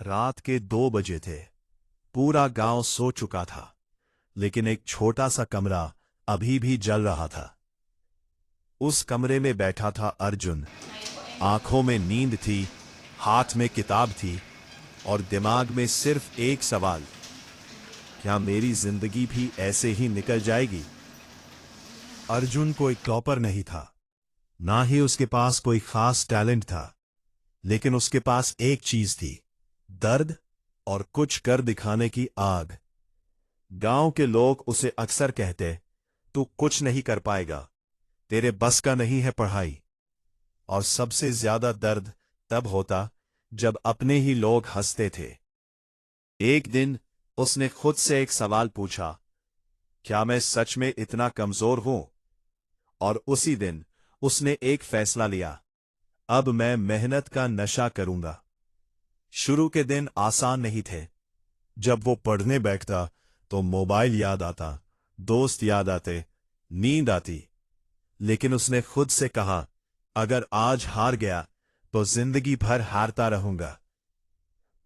रात के 2 बजे थे। पूरा गांव सो चुका था, लेकिन एक छोटा सा कमरा अभी भी जल रहा था। उस कमरे में बैठा था अर्जुन। आंखों में नींद थी, हाथ में किताब थी और दिमाग में सिर्फ एक सवाल, क्या मेरी जिंदगी भी ऐसे ही निकल जाएगी? अर्जुन कोई टॉपर नहीं था, ना ही उसके पास कोई खास टैलेंट था, लेकिन उसके पास एक चीज थी, दर्द और कुछ कर दिखाने की आग। गांव के लोग उसे अक्सर कहते, तू कुछ नहीं कर पाएगा, तेरे बस का नहीं है पढ़ाई। और सबसे ज्यादा दर्द तब होता जब अपने ही लोग हंसते थे। एक दिन उसने खुद से एक सवाल पूछा, क्या मैं सच में इतना कमजोर हूं? और उसी दिन उसने एक फैसला लिया, अब मैं मेहनत का नशा करूंगा। शुरू के दिन आसान नहीं थे। जब वो पढ़ने बैठता तो मोबाइल याद आता, दोस्त याद आते, नींद आती। लेकिन उसने खुद से कहा, अगर आज हार गया तो जिंदगी भर हारता रहूंगा।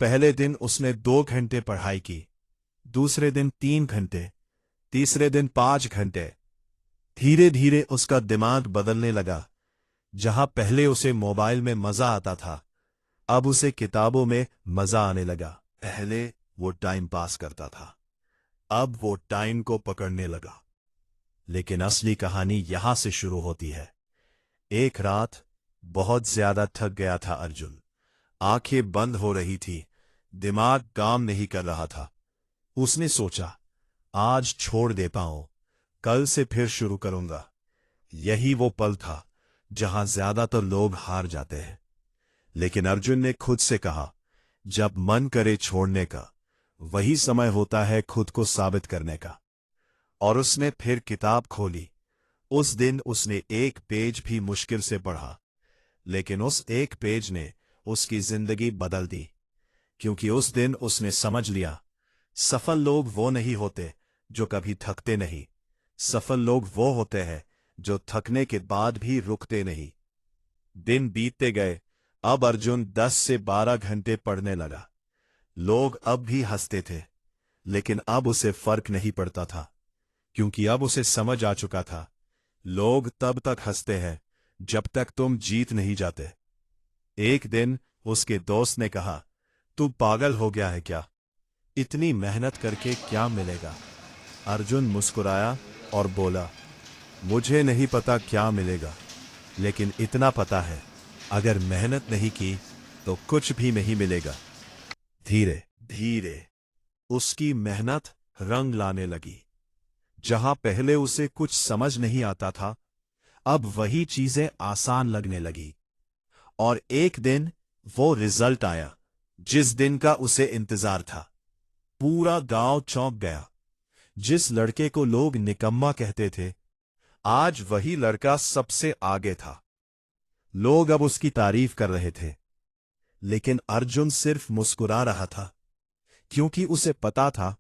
पहले दिन उसने 2 घंटे पढ़ाई की, दूसरे दिन 3 घंटे, तीसरे दिन 5 घंटे। धीरे धीरे उसका दिमाग बदलने लगा। जहां पहले उसे मोबाइल में मजा आता था, अब उसे किताबों में मजा आने लगा। पहले वो टाइम पास करता था, अब वो टाइम को पकड़ने लगा। लेकिन असली कहानी यहां से शुरू होती है। एक रात बहुत ज्यादा थक गया था अर्जुन। आंखें बंद हो रही थी, दिमाग काम नहीं कर रहा था। उसने सोचा, आज छोड़ देता हूं, कल से फिर शुरू करूंगा। यही वो पल था जहां ज्यादातर लोग हार जाते हैं। लेकिन अर्जुन ने खुद से कहा, जब मन करे छोड़ने का, वही समय होता है खुद को साबित करने का। और उसने फिर किताब खोली। उस दिन उसने एक पेज भी मुश्किल से पढ़ा, लेकिन उस एक पेज ने उसकी जिंदगी बदल दी। क्योंकि उस दिन उसने समझ लिया, सफल लोग वो नहीं होते जो कभी थकते नहीं। सफल लोग वो होते हैं जो थकने के बाद भी रुकते नहीं। दिन बीतते गए। अब अर्जुन 10 से 12 घंटे पढ़ने लगा। लोग अब भी हंसते थे, लेकिन अब उसे फर्क नहीं पड़ता था, क्योंकि अब उसे समझ आ चुका था, लोग तब तक हंसते हैं जब तक तुम जीत नहीं जाते। एक दिन उसके दोस्त ने कहा, तू पागल हो गया है क्या? इतनी मेहनत करके क्या मिलेगा? अर्जुन मुस्कुराया और बोला, मुझे नहीं पता क्या मिलेगा, लेकिन इतना पता है, अगर मेहनत नहीं की तो कुछ भी नहीं मिलेगा। धीरे धीरे उसकी मेहनत रंग लाने लगी। जहां पहले उसे कुछ समझ नहीं आता था, अब वही चीजें आसान लगने लगी। और एक दिन वो रिजल्ट आया, जिस दिन का उसे इंतजार था। पूरा गांव चौंक गया। जिस लड़के को लोग निकम्मा कहते थे, आज वही लड़का सबसे आगे था। लोग अब उसकी तारीफ कर रहे थे, लेकिन अर्जुन सिर्फ मुस्कुरा रहा था, क्योंकि उसे पता था,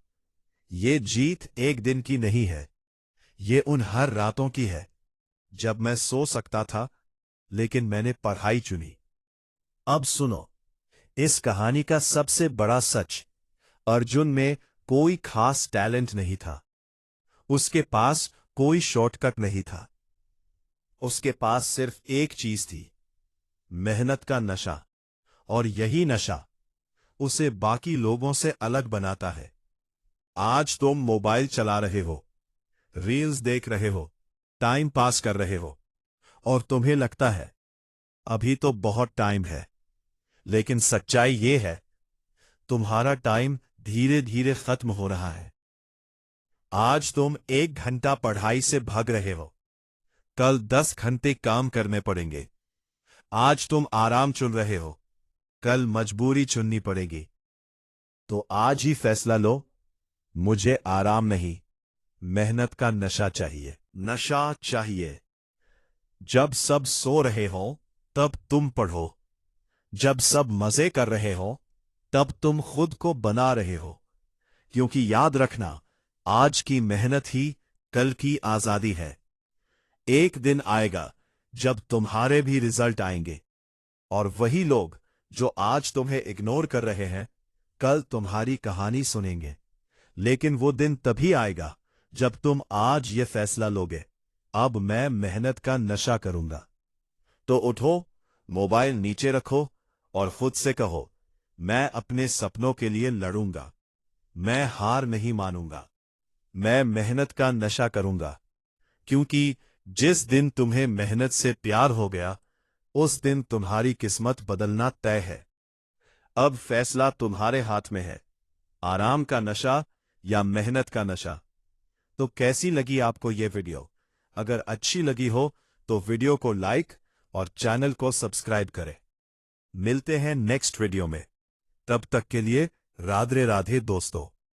ये जीत एक दिन की नहीं है, ये उन हर रातों की है जब मैं सो सकता था, लेकिन मैंने पढ़ाई चुनी। अब सुनो, इस कहानी का सबसे बड़ा सच, अर्जुन में कोई खास टैलेंट नहीं था। उसके पास कोई शॉर्टकट नहीं था। उसके पास सिर्फ एक चीज थी, मेहनत का नशा। और यही नशा उसे बाकी लोगों से अलग बनाता है। आज तुम मोबाइल चला रहे हो, रील्स देख रहे हो, टाइम पास कर रहे हो, और तुम्हें लगता है, अभी तो बहुत टाइम है। लेकिन सच्चाई ये है, तुम्हारा टाइम धीरे धीरे खत्म हो रहा है। आज तुम 1 घंटा पढ़ाई से भाग रहे हो, कल 10 घंटे काम करने पड़ेंगे। आज तुम आराम चुन रहे हो, कल मजबूरी चुननी पड़ेगी। तो आज ही फैसला लो, मुझे आराम नहीं, मेहनत का नशा चाहिए। नशा चाहिए। जब सब सो रहे हो तब तुम पढ़ो, जब सब मजे कर रहे हो तब तुम खुद को बना रहे हो। क्योंकि याद रखना, आज की मेहनत ही कल की आजादी है। एक दिन आएगा जब तुम्हारे भी रिजल्ट आएंगे, और वही लोग जो आज तुम्हें इग्नोर कर रहे हैं, कल तुम्हारी कहानी सुनेंगे, लेकिन वो दिन तभी आएगा जब तुम आज ये फैसला लोगे, अब मैं मेहनत का नशा करूंगा। तो उठो, मोबाइल नीचे रखो और खुद से कहो, मैं अपने सपनों के लिए लड़ूंगा, मैं हार नहीं मानूंगा, मैं मेहनत का नशा करूंगा। क्योंकि जिस दिन तुम्हें मेहनत से प्यार हो गया, उस दिन तुम्हारी किस्मत बदलना तय है। अब फैसला तुम्हारे हाथ में है, आराम का नशा या मेहनत का नशा। तो कैसी लगी आपको ये वीडियो? अगर अच्छी लगी हो तो वीडियो को लाइक और चैनल को सब्सक्राइब करें। मिलते हैं नेक्स्ट वीडियो में, तब तक के लिए राधे राधे दोस्तों।